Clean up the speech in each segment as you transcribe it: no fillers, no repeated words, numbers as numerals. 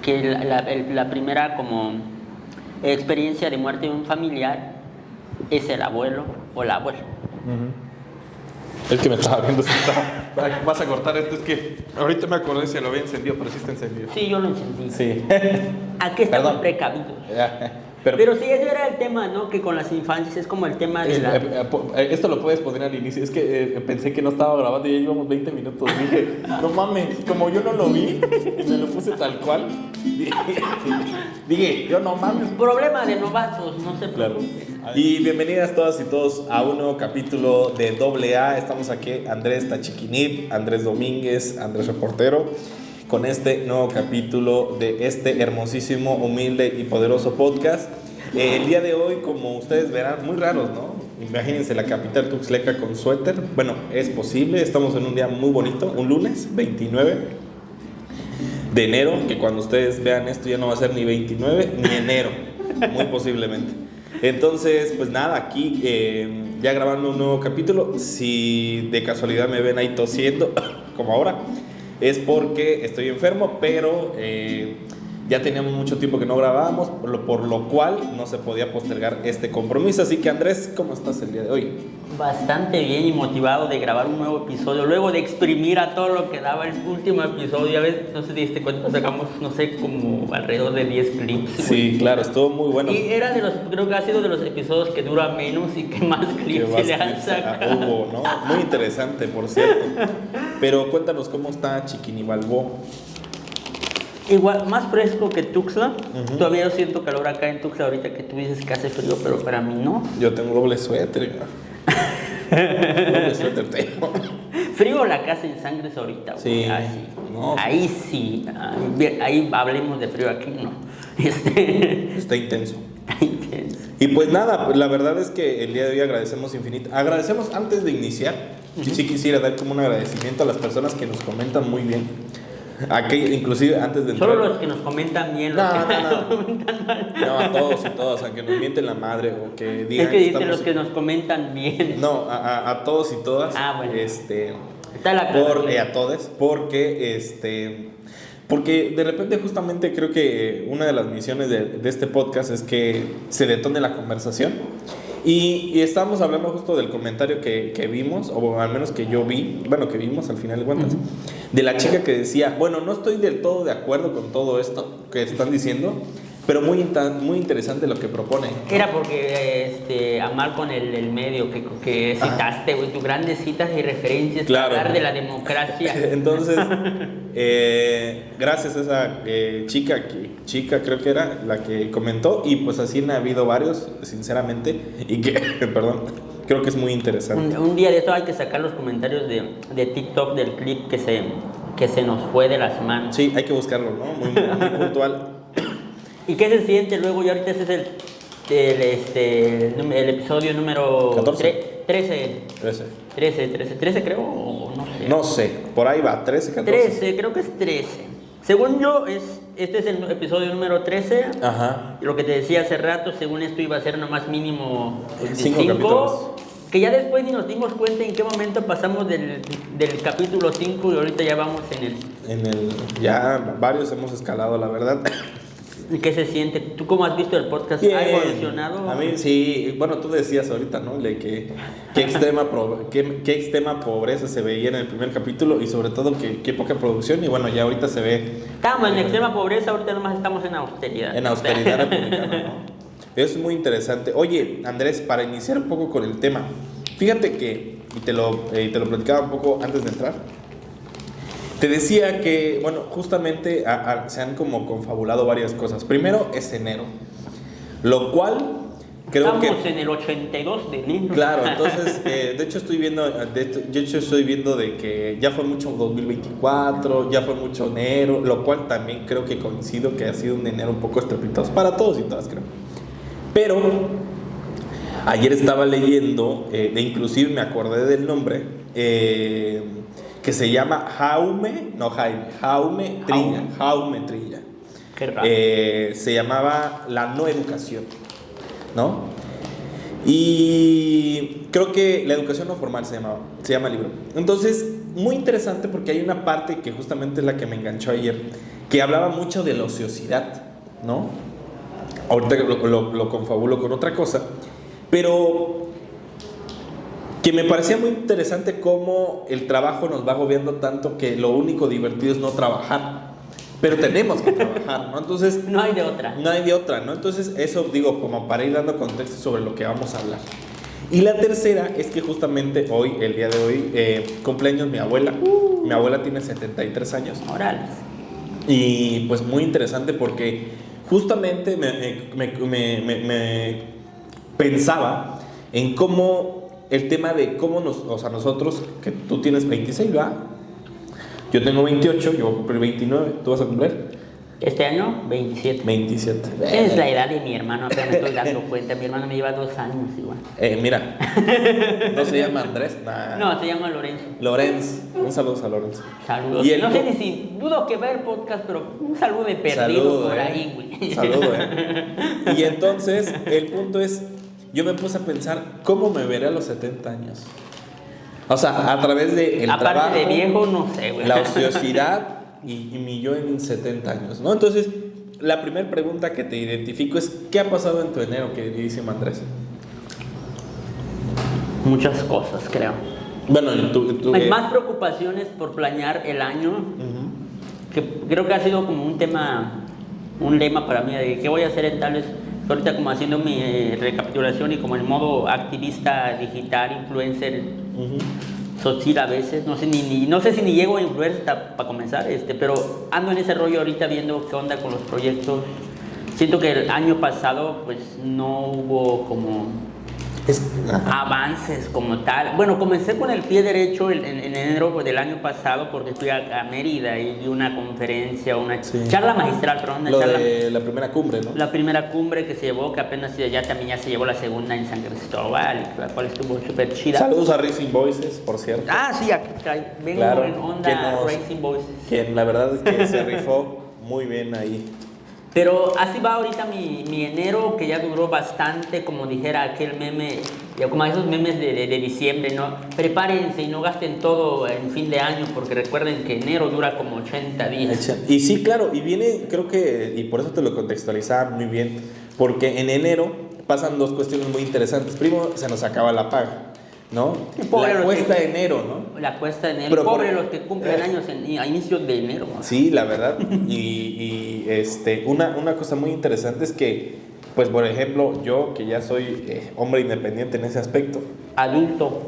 que la primera como experiencia de muerte de un familiar es el abuelo o la abuela. El que me estaba viendo, vas a cortar esto, es que ahorita me acordé si lo había encendido, pero sí está encendido. Sí, yo lo encendí. Sí. Aquí estamos Perdón. precavidos. Pero Pero sí, ese era el tema, ¿no? Que con las infancias es como el tema de la... esto lo puedes poner al inicio. Es que pensé que no estaba grabando y ya llevamos 20 minutos. Dije, no mames, como yo no lo vi y me lo puse tal cual. Dije, yo no mames. Problema de novatos, no se Claro. preocupen. Y bienvenidas todas y todos a un nuevo capítulo de AA. Estamos aquí, Andrés Tachiquinip, Andrés Domínguez, Andrés Reportero, con este nuevo capítulo de este hermosísimo, humilde y poderoso podcast. El día de hoy, como ustedes verán, muy raros, ¿no? Imagínense la capital tuxtleca con suéter. Bueno, es posible, estamos en un día muy bonito, un lunes 29 de enero, que cuando ustedes vean esto ya no va a ser ni 29 ni enero, muy posiblemente. Entonces, pues nada, aquí ya grabando un nuevo capítulo. Si de casualidad me ven ahí tosiendo, como ahora, es porque estoy enfermo, pero ya teníamos mucho tiempo que no grabábamos, por lo cual no se podía postergar este compromiso. Así que Andrés, ¿cómo estás el día de hoy? Bastante bien y motivado de grabar un nuevo episodio, luego de exprimir a todo lo que daba el último episodio. Ya ves, no sé si te diste cuenta, sacamos, no sé, como alrededor de 10 clips. Sí, claro, estuvo muy bueno. Y era de los, creo que ha sido de los episodios que dura menos y que más clips se le han sacado. Hubo, ¿no? Muy interesante, por cierto. Pero cuéntanos cómo está Chiquinibalbó. Igual, más fresco que Tuxtla. Todavía yo siento calor acá en Tuxtla ahorita que tú dices que hace frío, pero para mí no. Yo tengo doble suéter. Doble suéter tengo. Frío la casa en sangre ahorita. Sí. Así. No, ahí sí. Ahí hablemos de frío, aquí no. Está intenso. Está intenso. Y pues nada, la verdad es que el día de hoy agradecemos infinito. Agradecemos antes de iniciar. Sí quisiera dar como un agradecimiento a las personas que nos comentan muy bien. Inclusive antes de entrar. Solo los que nos comentan bien, los que nos comentan mal. No, a todos y todas, aunque nos mienten la madre o que digan Es que dicen estamos... los que nos comentan bien. No, a todos y todas. Bueno. Está la a todos, porque de repente justamente creo que una de las misiones de este podcast es que se detone la conversación. Y estábamos hablando justo del comentario que vimos, o al menos que yo vi, bueno, que vimos al final de cuentas, de la chica que decía, bueno, no estoy del todo de acuerdo con todo esto que están diciendo, pero muy interesante lo que propone. Era porque amar con el medio que citaste, güey, tus grandes citas y referencias, claro, para hablar de la democracia. Entonces, gracias a esa chica creo que era la que comentó, y pues así han habido varios, sinceramente, y que, perdón, creo que es muy interesante. Un día de esto hay que sacar los comentarios de TikTok del clip que se nos fue de las manos. Sí, hay que buscarlo, ¿no? Muy puntual. ¿Y qué se siente luego? Y ahorita ese es el episodio número 14. 13 creo, o no sé. No sé, por ahí va, 13, 14. 13, creo que es 13. Según yo, este es el episodio número 13. Ajá. Lo que te decía hace rato, según esto iba a ser nomás mínimo 5 capítulos. Que ya después ni nos dimos cuenta en qué momento pasamos del capítulo 5 y ahorita ya vamos en el... Ya varios hemos escalado, la verdad. ¿Y qué se siente? ¿Tú cómo has visto el podcast? Bien. ¿Ha evolucionado? A mí sí, bueno, tú decías ahorita, ¿no? De que qué extrema pobreza se veía en el primer capítulo y sobre todo qué poca producción, y bueno, ya ahorita se ve... Estábamos en extrema pobreza, ahorita nomás estamos en austeridad. En austeridad republicana, ¿no? Es muy interesante. Oye, Andrés, para iniciar un poco con el tema, fíjate que, y te lo platicaba un poco antes de entrar, te decía que, bueno, justamente se han como confabulado varias cosas. Primero es enero, lo cual creo Estamos en el 82 de enero. Claro, entonces, de hecho estoy viendo de que ya fue mucho 2024, ya fue mucho enero, lo cual también creo que coincido que ha sido un enero un poco estrepitoso para todos y todas, creo. Pero ayer estaba leyendo, inclusive me acordé del nombre, que se llama Jaume Trilla. Qué raro. Se llamaba La No Educación, ¿no? Y creo que La Educación No Formal se llama el libro. Entonces, muy interesante porque hay una parte que justamente es la que me enganchó ayer, que hablaba mucho de la ociosidad, ¿no? Ahorita lo confabulo con otra cosa, pero que me parecía muy interesante cómo el trabajo nos va agobiando tanto que lo único divertido es no trabajar, pero tenemos que trabajar, ¿no? Entonces, no hay de otra. No hay de otra, ¿no? Entonces, eso digo, como para ir dando contexto sobre lo que vamos a hablar. Y la tercera es que justamente hoy, el día de hoy, cumpleaños mi abuela. Mi abuela tiene 73 años. Órale. Y pues muy interesante porque justamente me pensaba en cómo el tema de cómo o sea, nosotros, que tú tienes 26, ¿verdad? Yo tengo 28, yo voy a cumplir 29, ¿tú vas a cumplir? Este año, 27. 27. Es la edad de mi hermano, apenas me estoy dando cuenta. Mi hermano me lleva 2 años igual. Mira, ¿no se llama Andrés? Nah. No, se llama Lorenzo. Lorenz, un saludo a Lorenzo. Saludos. Y no sé ni si dudo que vea el podcast, pero un saludo de perdido saludo, por ahí, güey. Saludo, Y entonces, el punto es, yo me puse a pensar, ¿cómo me veré a los 70 años? O sea, a través de el Aparte trabajo, de viejo, no sé, güey. la ociosidad y mi yo en 70 años, ¿no? Entonces, la primera pregunta que te identifico es, ¿qué ha pasado en tu enero, queridísimo Andrés? Muchas cosas, creo. Bueno, Hay más preocupaciones por planear el año, que creo que ha sido como un lema para mí, de qué voy a hacer en tales. Ahorita como haciendo mi recapitulación y como en modo activista digital, influencer, social a veces, no sé si ni llego a influencer para comenzar, pero ando en ese rollo ahorita viendo qué onda con los proyectos. Siento que el año pasado pues no hubo como avances como tal. Bueno, comencé con el pie derecho en enero del año pasado porque fui a Mérida y di una conferencia, una charla magistral, perdón. De la primera cumbre, ¿no? La primera cumbre que se llevó, que apenas ya se llevó la segunda en San Cristóbal, la cual estuvo súper chida. Saludos a Racing Voices, por cierto. Ah, sí, vengo claro, en onda Racing Voices. Quien la verdad es que se rifó muy bien ahí. Pero así va ahorita mi enero, que ya duró bastante, como dijera aquel meme, como esos memes de diciembre, ¿no? Prepárense y no gasten todo en fin de año, porque recuerden que enero dura como 80 días. Y sí, claro, y viene, creo que, y por eso te lo contextualizaba muy bien, porque en enero pasan dos cuestiones muy interesantes. Primero, se nos acaba la paga, ¿no? La cuesta de enero, ¿no? La cuesta de enero. Pero pobre los que cumplen años a inicios de enero. ¿No? Sí, la verdad. Y una cosa muy interesante es que, pues por ejemplo, yo que ya soy hombre independiente en ese aspecto.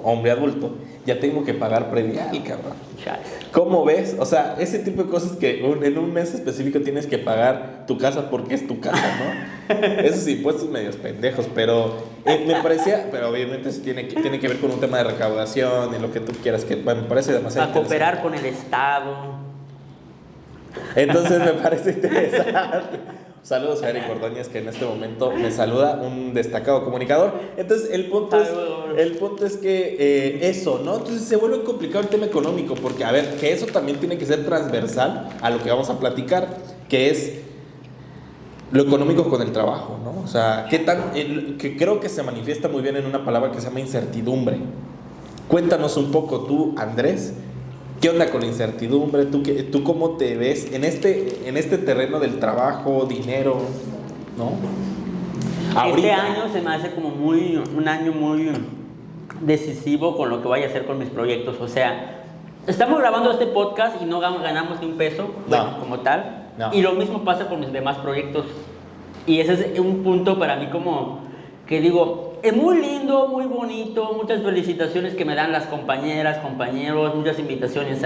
Hombre adulto, ya tengo que pagar predial, cabrón. ¿Cómo ves? O sea, ese tipo de cosas que en un mes específico tienes que pagar tu casa porque es tu casa, ¿no? Esos impuestos medios pendejos, pero me parecía, pero obviamente eso tiene que ver con un tema de recaudación y lo que tú quieras, que me parece demasiado a cooperar con el Estado. Entonces me parece interesante. Saludos a Eric Ordóñez, que en este momento me saluda, un destacado comunicador. Entonces el punto es que eso, ¿no? Entonces se vuelve complicado el tema económico, porque a ver, que eso también tiene que ser transversal a lo que vamos a platicar, que es lo económico con el trabajo, ¿no? O sea, que creo que se manifiesta muy bien en una palabra que se llama incertidumbre. Cuéntanos un poco tú, Andrés, ¿qué onda con la incertidumbre? ¿Tú cómo te ves en este terreno del trabajo, dinero, ¿no? Este año se me hace como un año muy decisivo con lo que vaya a hacer con mis proyectos. O sea, estamos grabando este podcast y no ganamos ni un peso, como tal. No. Y lo mismo pasa con mis demás proyectos. Y ese es un punto para mí como que digo, es muy lindo, muy bonito, muchas felicitaciones que me dan las compañeras, compañeros, muchas invitaciones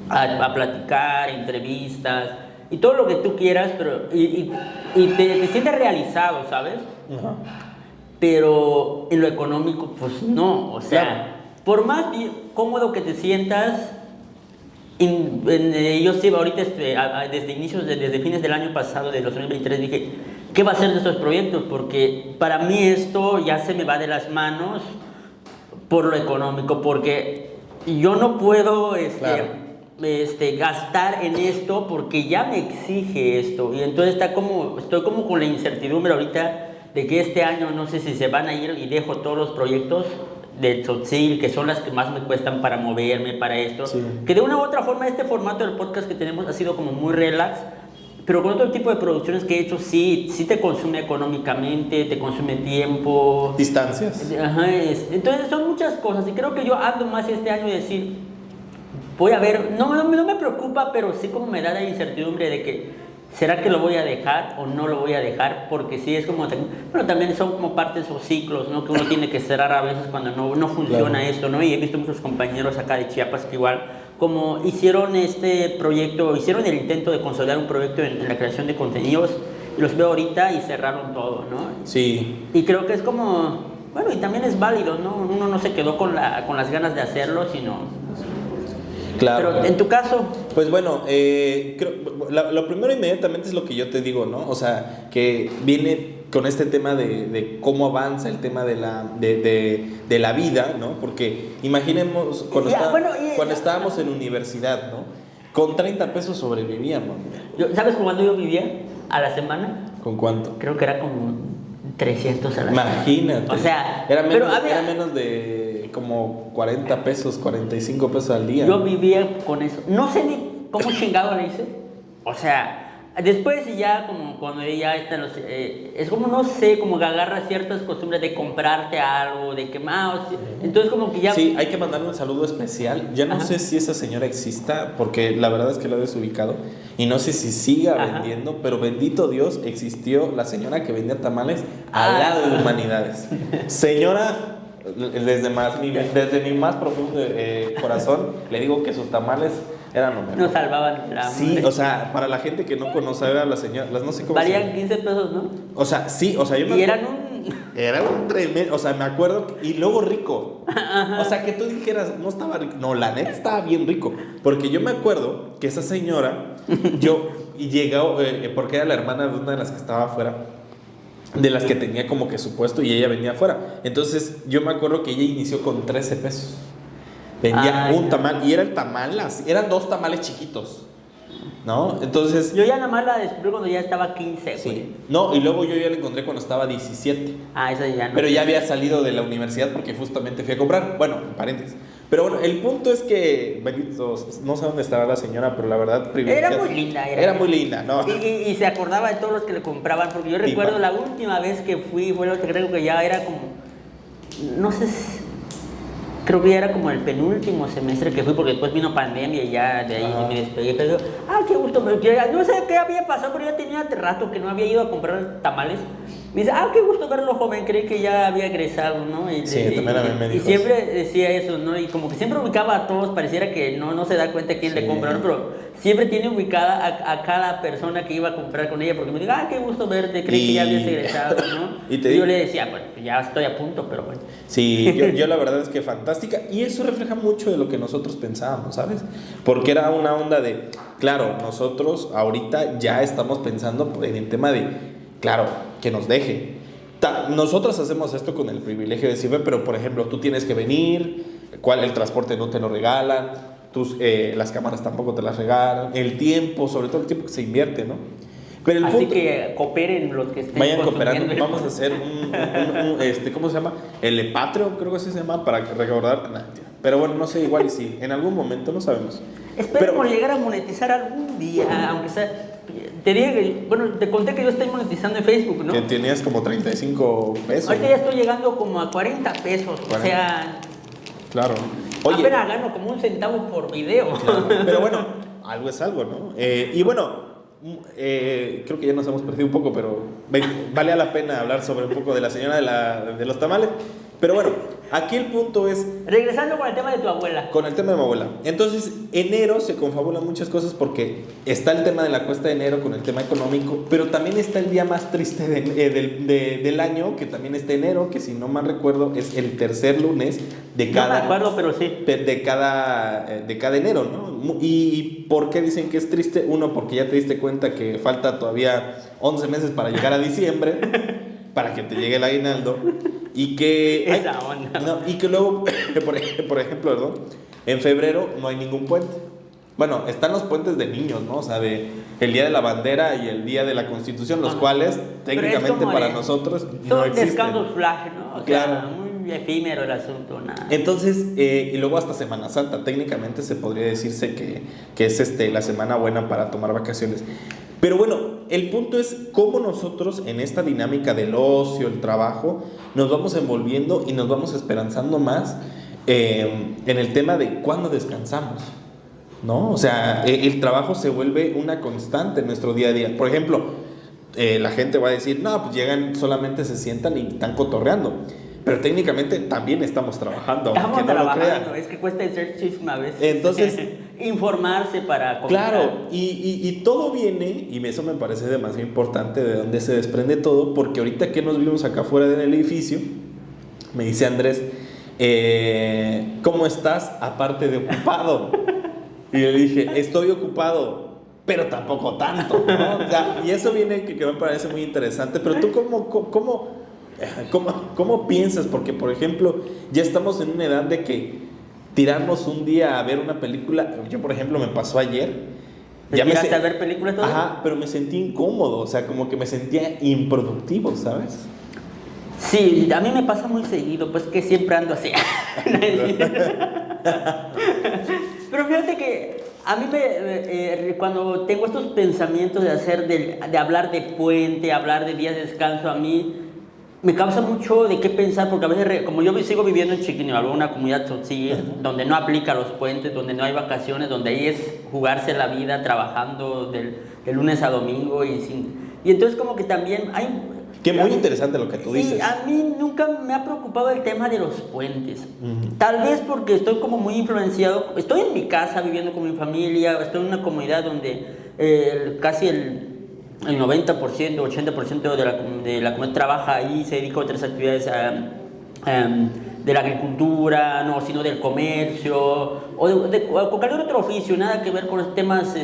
a platicar, entrevistas y todo lo que tú quieras, pero y te sientes realizado, ¿sabes? Uh-huh. Pero en lo económico, pues no, o sea, claro. Por más cómodo que te sientas, yo sí, ahorita desde fines del año pasado, de 2023, dije, ¿qué va a ser de estos proyectos? Porque para mí esto ya se me va de las manos por lo económico, porque yo no puedo claro. Gastar en esto porque ya me exige esto. Y entonces estoy como con la incertidumbre ahorita de que este año no sé si se van a ir y dejo todos los proyectos del Tzotzil, que son las que más me cuestan para moverme, para esto. Sí. Que de una u otra forma este formato del podcast que tenemos ha sido como muy relax, pero con otro tipo de producciones que he hecho, sí te consume económicamente, te consume tiempo. Distancias. Ajá, entonces son muchas cosas y creo que yo ando más este año de decir, voy a ver, no me preocupa, pero sí como me da la incertidumbre de que, ¿será que lo voy a dejar o no lo voy a dejar? Porque sí es como, bueno, también son como partes o ciclos, ¿no? Que uno tiene que cerrar a veces cuando no funciona Claro. esto, ¿no? Y he visto muchos compañeros acá de Chiapas que igual, como hicieron este proyecto, hicieron el intento de consolidar un proyecto en la creación de contenidos, y los veo ahorita y cerraron todo, ¿no? Sí. Y creo que es como, bueno, y también es válido, ¿no? Uno no se quedó con las ganas de hacerlo, sino... Claro. Pero en tu caso... Pues bueno, lo primero inmediatamente es lo que yo te digo, ¿no? O sea, que viene con este tema de cómo avanza el tema de la vida, ¿no? Porque imaginemos cuando, cuando estábamos en universidad, ¿no? Con 30 pesos sobrevivíamos. ¿Sabes cuándo yo vivía? ¿A la semana? ¿Con cuánto? Creo que era como 300 a la semana. Imagínate. O sea, era menos de como 40 pesos, 45 pesos al día. Yo vivía con eso. No sé ni cómo chingado le hice. O sea, después ya como cuando ya están los... es como, no sé, como que agarras ciertas costumbres de comprarte algo, de quemar. Entonces como que ya... Sí, hay que mandarle un saludo especial. Ya no sé si esa señora exista, porque la verdad es que la he desubicado. Y no sé si siga vendiendo, pero bendito Dios, existió la señora que vendía tamales al lado de Humanidades. Señora... Desde mi más profundo corazón, le digo que sus tamales eran lo mejor. Nos salvaban la Sí, hambre. o sea, para la gente que no conoce, era la señora, no sé cómo Valían 15 pesos, ¿no? O sea, sí, o sea, yo me Y acuerdo. eran Era un tremendo, o sea, me acuerdo, y luego rico. O sea, que tú dijeras, no estaba rico. No, la neta estaba bien rico. Porque yo me acuerdo que esa señora, y llegó, porque era la hermana de una de las que estaba afuera, de las que tenía como que su puesto y ella venía afuera. Entonces yo me acuerdo que ella inició con 13 pesos. Vendía un tamal y era el tamal, eran 2 tamales chiquitos, ¿no? Entonces... Yo ya nada más la descubrí cuando ya estaba 15, güey. Sí. No, y luego yo ya la encontré cuando estaba 17. Esa ya no. Pero ya había salido de la universidad porque justamente fui a comprar. Bueno, en paréntesis. Pero bueno, el punto es que, benditos, no sé dónde estaba la señora, pero la verdad privilegiada. Era muy linda. Era muy linda, ¿no? Y se acordaba de todos los que le compraban, porque yo recuerdo la última vez que fui, fue lo que creo que ya era como, no sé, creo que ya era como el penúltimo semestre que fui, porque después vino pandemia y ya de ahí me despegué. Pero qué gusto, no sé qué había pasado, pero ya tenía rato que no había ido a comprar tamales. Me dice, qué gusto verlo joven, creí que ya había egresado, ¿no? Sí, también a mí me dijo y siempre decía eso, ¿no? Y como que siempre ubicaba a todos, pareciera que no se da cuenta quién le compra, ¿no? Pero siempre tiene ubicada a cada persona que iba a comprar con ella, porque me dice, qué gusto verte, creí que ya habías egresado, ¿no? y yo le decía, bueno, ya estoy a punto, pero bueno. Sí, yo la verdad es que fantástica, y eso refleja mucho de lo que nosotros pensábamos, ¿sabes? Porque era una onda de, claro, nosotros ahorita ya estamos pensando en el tema de, claro, que nos deje. Nosotros hacemos esto con el privilegio de decir, pero por ejemplo, tú tienes que venir, el transporte no te lo regalan, las cámaras tampoco te las regalan, el tiempo, sobre todo el tiempo que se invierte, ¿no? Pero el Así punto, que cooperen los que estén vayan consumiendo. cooperando, vamos a hacer ¿cómo se llama? El Patreon, creo que así se llama, para recordar. Pero bueno, no sé, igual y sí, en algún momento, no sabemos. Esperemos llegar a monetizar algún día, aunque sea... Te dije que, bueno, te conté que yo estoy monetizando en Facebook, ¿no? Que tenías como 35 pesos. Ahorita ya estoy llegando como a 40 pesos, 40. O sea... Claro. Oye, apenas gano como 1 centavo por video. Claro, pero bueno, algo es algo, ¿no? Y bueno, creo que ya nos hemos perdido un poco, pero vale la pena hablar sobre un poco de la señora de los tamales. Pero bueno, aquí el punto es... Regresando con el tema de tu abuela. Con el tema de mi abuela. Entonces, enero se confabulan muchas cosas porque está el tema de la cuesta de enero con el tema económico, pero también está el día más triste del año, que también está enero, que si no mal recuerdo es el tercer lunes de cada... No me acuerdo, pero sí. De cada enero, ¿no? ¿Y por qué dicen que es triste? Uno, porque ya te diste cuenta que falta todavía 11 meses para llegar a diciembre, para que te llegue el aguinaldo. Y que, esa onda. No, y que luego, por ejemplo, perdón, en febrero no hay ningún puente. Bueno, están los puentes de niños, ¿no? O sea, el Día de la Bandera y el Día de la Constitución, los cuales técnicamente para nosotros no existen. Son descansos flash, ¿no? O claro. sea, muy efímero el asunto, nada. Entonces, y luego hasta Semana Santa, técnicamente se podría decirse que es la semana buena para tomar vacaciones. Pero bueno, el punto es cómo nosotros en esta dinámica del ocio, el trabajo, nos vamos envolviendo y nos vamos esperanzando más en el tema de cuándo descansamos, ¿no? O sea, el trabajo se vuelve una constante en nuestro día a día. Por ejemplo, la gente va a decir, no, pues llegan, solamente se sientan y están cotorreando. Pero técnicamente también estamos trabajando. Estamos aunque no lo trabajando, crean. es que cuesta ejercicio a veces. Entonces, informarse para comentar. Claro, y todo viene, y eso me parece demasiado importante, de dónde se desprende todo, porque ahorita que nos vimos acá afuera del edificio, me dice Andrés, ¿cómo estás aparte de ocupado? Y yo le dije, estoy ocupado, pero tampoco tanto, ¿no? O sea, y eso viene que me parece muy interesante, pero tú ¿cómo piensas? Porque, por ejemplo, ya estamos en una edad de que tirarnos un día a ver una película, yo, por ejemplo, me pasó ayer. ¿Te tiraste a ver películas todo? Ajá, pero me sentí incómodo, o sea, como que me sentía improductivo, ¿sabes? Sí, a mí me pasa muy seguido, pues que siempre ando así. Pero fíjate que a mí cuando tengo estos pensamientos de hablar de puente, hablar de días de descanso, a mí me causa mucho de qué pensar, porque a veces, como yo sigo viviendo en Chiquinhualá, una comunidad tzotzil, donde no aplica los puentes, donde no hay vacaciones, donde ahí es jugarse la vida trabajando de lunes a domingo, y entonces como que también hay... Que muy interesante lo que tú dices. Sí, a mí nunca me ha preocupado el tema de los puentes. Tal vez porque estoy como muy influenciado, estoy en mi casa viviendo con mi familia, estoy en una comunidad donde casi el 90%, 80% de la comunidad trabaja ahí, se dedica a otras actividades de la agricultura, no, sino del comercio, o cualquier otro oficio, nada que ver con los temas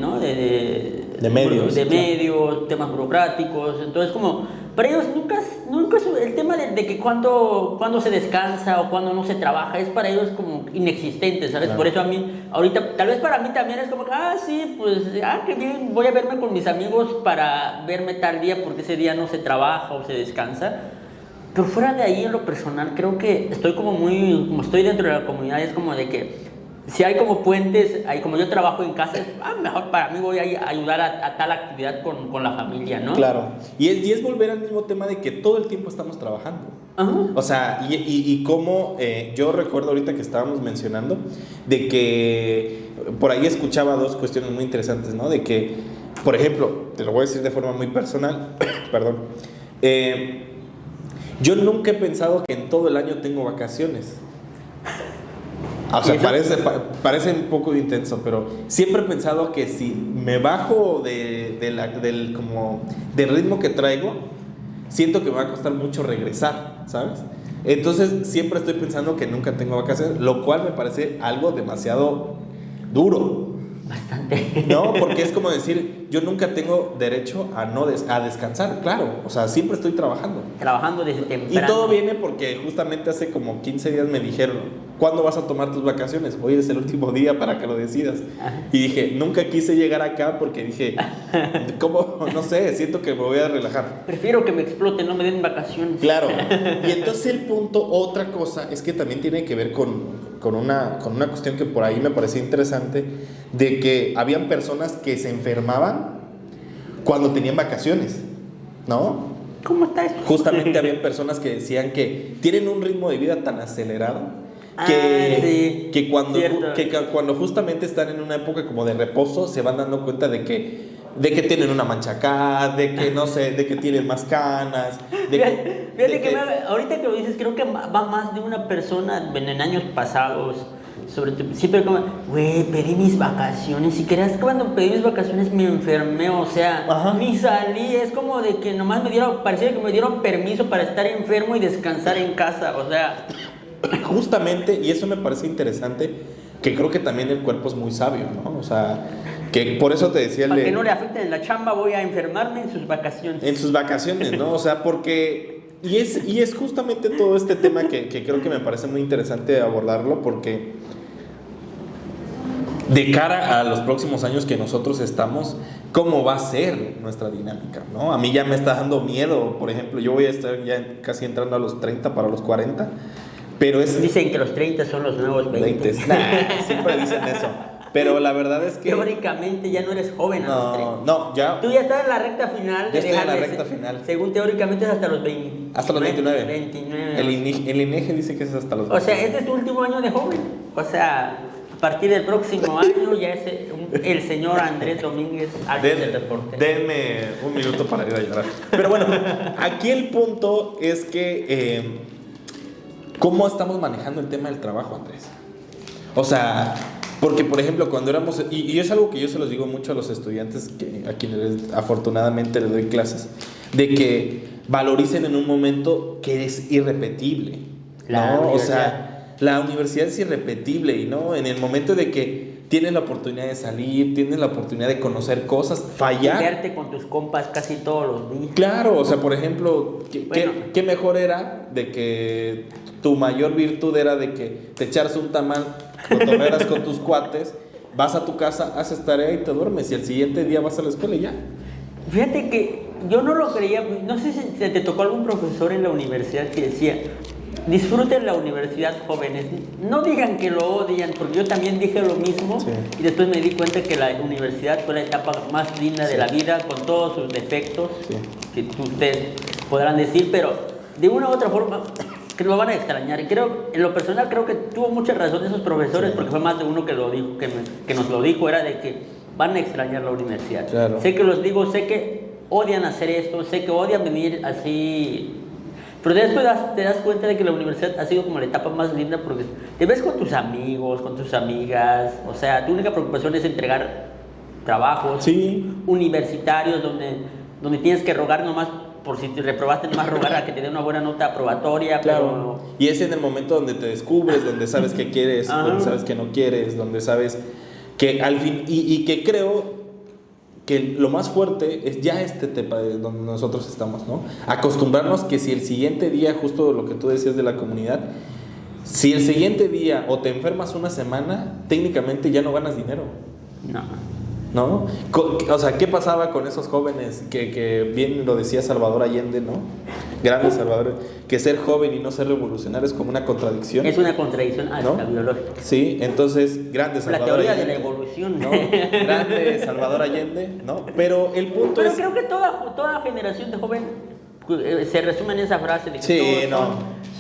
¿no? de medios, temas burocráticos. Entonces, como, para ellos nunca es el tema de que cuando se descansa o cuando no se trabaja, es para ellos como inexistente, ¿sabes? Claro. Por eso a mí, ahorita, tal vez para mí también es como, sí, pues, qué bien, voy a verme con mis amigos para verme tal día, porque ese día no se trabaja o se descansa. Pero fuera de ahí, en lo personal, creo que estoy como estoy dentro de la comunidad, es como de que si hay como puentes, como yo trabajo en casa, mejor para mí voy a ayudar a tal actividad con la familia, ¿no? Claro, y es volver al mismo tema de que todo el tiempo estamos trabajando. Uh-huh. O sea, y como yo recuerdo ahorita que estábamos mencionando, de que por ahí escuchaba dos cuestiones muy interesantes, ¿no? De que, por ejemplo, te lo voy a decir de forma muy personal, perdón, yo nunca he pensado que en todo el año tengo vacaciones. O sea, parece un poco intenso, pero siempre he pensado que si me bajo del ritmo que traigo, siento que me va a costar mucho regresar, ¿sabes? Entonces siempre estoy pensando que nunca tengo vacaciones, lo cual me parece algo demasiado duro. Bastante. No, porque es como decir, yo nunca tengo derecho a descansar, claro. O sea, siempre estoy trabajando. Trabajando desde temprano. Y todo viene porque justamente hace como 15 días me dijeron, ¿cuándo vas a tomar tus vacaciones? Hoy es el último día para que lo decidas. Ajá. Y dije, nunca quise llegar acá porque dije, ¿cómo? No sé, siento que me voy a relajar. Prefiero que me exploten, no me den vacaciones. Claro. Y entonces el punto, otra cosa, es que también tiene que ver con una cuestión que por ahí me parecía interesante, de que habían personas que se enfermaban cuando tenían vacaciones, ¿no? ¿Cómo está eso? Justamente habían personas que decían que tienen un ritmo de vida tan acelerado que cuando justamente están en una época como de reposo se van dando cuenta de que tienen una mancha acá, de que no sé, de que tienen más canas. Fíjate que ahorita que lo dices, creo que va más de una persona en años pasados. Siempre como, güey, pedí mis vacaciones. Si creas que cuando pedí mis vacaciones me enfermé, o sea, ajá, ni salí. Es como de que nomás parecía que me dieron permiso para estar enfermo y descansar en casa, o sea. Justamente, y eso me parece interesante, que creo que también el cuerpo es muy sabio, ¿no? O sea, que por eso te decía para que no le afecten en la chamba, voy a enfermarme en sus vacaciones. En sus vacaciones, ¿no? O sea, porque... Y es justamente todo este tema que creo que me parece muy interesante abordarlo, porque de cara a los próximos años que nosotros estamos, ¿cómo va a ser nuestra dinámica, ¿no? A mí ya me está dando miedo, por ejemplo, yo voy a estar ya casi entrando a los 30 para los 40, pero dicen que los 30 son los nuevos 20. Nah, siempre dicen eso. Pero la verdad es que... Teóricamente ya no eres joven, Andrés. No, ya... Tú ya estás en la recta final. Ya estoy en la recta final. Según teóricamente es hasta los 20. Hasta los 29. 29. El INEGI dice que es hasta los 29. O sea, este es tu último año de joven. O sea, a partir del próximo año ya es el señor Andrés Domínguez Álvarez del deporte. Denme un minuto para ir a llorar. Pero bueno, aquí el punto es que... ¿cómo estamos manejando el tema del trabajo, Andrés? O sea... Porque, por ejemplo, cuando éramos... Y es algo que yo se los digo mucho a los estudiantes a quienes afortunadamente les doy clases, de que valoricen en un momento que es irrepetible. ¿no? O sea, la universidad es irrepetible y no en el momento de que tienes la oportunidad de salir, tienes la oportunidad de conocer cosas, fallar. Verte con tus compas casi todos los días. Claro, o sea, por ejemplo, ¿qué mejor era de que tu mayor virtud era de que te echaras un tamal, cotorreras con tus cuates, vas a tu casa, haces tarea y te duermes y el siguiente día vas a la escuela y ya? Fíjate que yo no lo creía, no sé si te tocó algún profesor en la universidad que decía: disfruten la universidad, jóvenes, no digan que lo odian, porque yo también dije lo mismo, sí. Y después me di cuenta que la universidad fue la etapa más linda de la vida, con todos sus defectos, sí. Que ustedes podrán decir, pero de una u otra forma que lo van a extrañar. Y creo, en lo personal, creo que tuvo mucha razón esos profesores, sí. Porque fue más de uno que lo dijo, que nos lo dijo, era de que van a extrañar la universidad. Claro. Sé que los digo, sé que odian hacer esto, sé que odian venir así, pero después te das cuenta de que la universidad ha sido como la etapa más linda, porque te ves con tus amigos, con tus amigas, o sea, tu única preocupación es entregar trabajos, sí. Universitarios donde tienes que rogar nomás, por si te reprobaste, nomás rogar a que te dé una buena nota aprobatoria. Claro. Pero... Y es en el momento donde te descubres, donde sabes qué quieres, donde sabes qué no quieres, donde sabes que al fin, y que creo que lo más fuerte es ya este tema donde nosotros estamos, ¿no? Acostumbrarnos que si el siguiente día, justo lo que tú decías de la comunidad, si el siguiente día o te enfermas una semana, técnicamente ya no ganas dinero. ¿No? O sea, ¿qué pasaba con esos jóvenes que bien lo decía Salvador Allende, ¿no? Grande Salvador, que ser joven y no ser revolucionario es como una contradicción. Es una contradicción hasta, ¿no? Biológica. Sí, entonces, grande Salvador Allende. La teoría de la evolución. ¿No? Grande Salvador Allende, ¿no? Pero el punto es... Pero creo que toda generación de joven se resume en esa frase de que sí,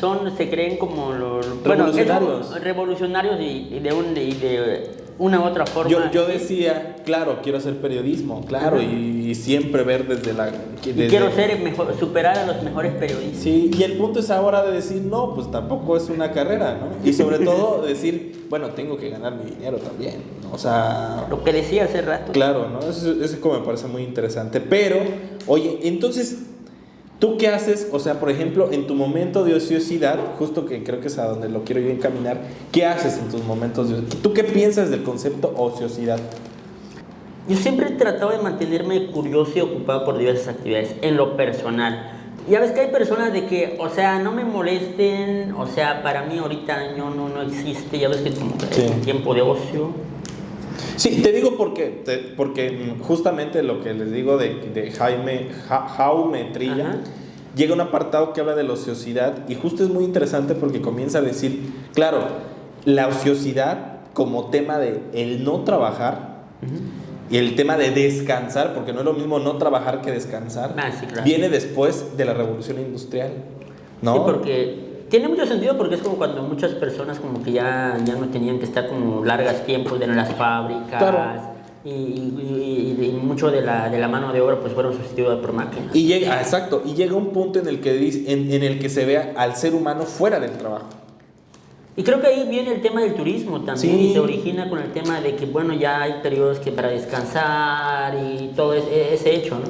todos se creen como los... revolucionarios. Bueno, revolucionarios y de una u otra forma. Yo decía, claro, quiero hacer periodismo, claro, y siempre ver desde la... quiero ser superar a los mejores periodistas. Sí, y el punto es ahora de decir, no, pues tampoco es una carrera, ¿no? Y sobre todo decir, bueno, tengo que ganar mi dinero también, ¿no? O sea... Lo que decía hace rato. Claro, ¿no? Eso como me parece muy interesante. Pero, oye, entonces... ¿Tú qué haces? O sea, por ejemplo, en tu momento de ociosidad, justo que creo que es a donde lo quiero yo encaminar, ¿qué haces en tus momentos de ociosidad? ¿Tú qué piensas del concepto ociosidad? Yo siempre he tratado de mantenerme curioso y ocupado por diversas actividades, en lo personal. Ya ves que hay personas de que, o sea, no me molesten, o sea, para mí ahorita no existe, ya ves que como que es un tiempo de ocio. Sí, te digo porque justamente lo que les digo de Jaume Trilla, llega un apartado que habla de la ociosidad y justo es muy interesante porque comienza a decir, claro, la ociosidad como tema de el no trabajar y el tema de descansar, porque no es lo mismo no trabajar que descansar, sí, claro. Viene después de la revolución industrial, ¿no? Sí, porque... Tiene mucho sentido porque es como cuando muchas personas como que ya no tenían que estar como largas tiempos en las fábricas, claro. y mucho de la mano de obra pues fueron sustituidas por máquinas. Y llega un punto en el que se vea al ser humano fuera del trabajo. Y creo que ahí viene el tema del turismo también, y se origina con el tema de que, bueno, ya hay periodos que para descansar y todo ese hecho, ¿no?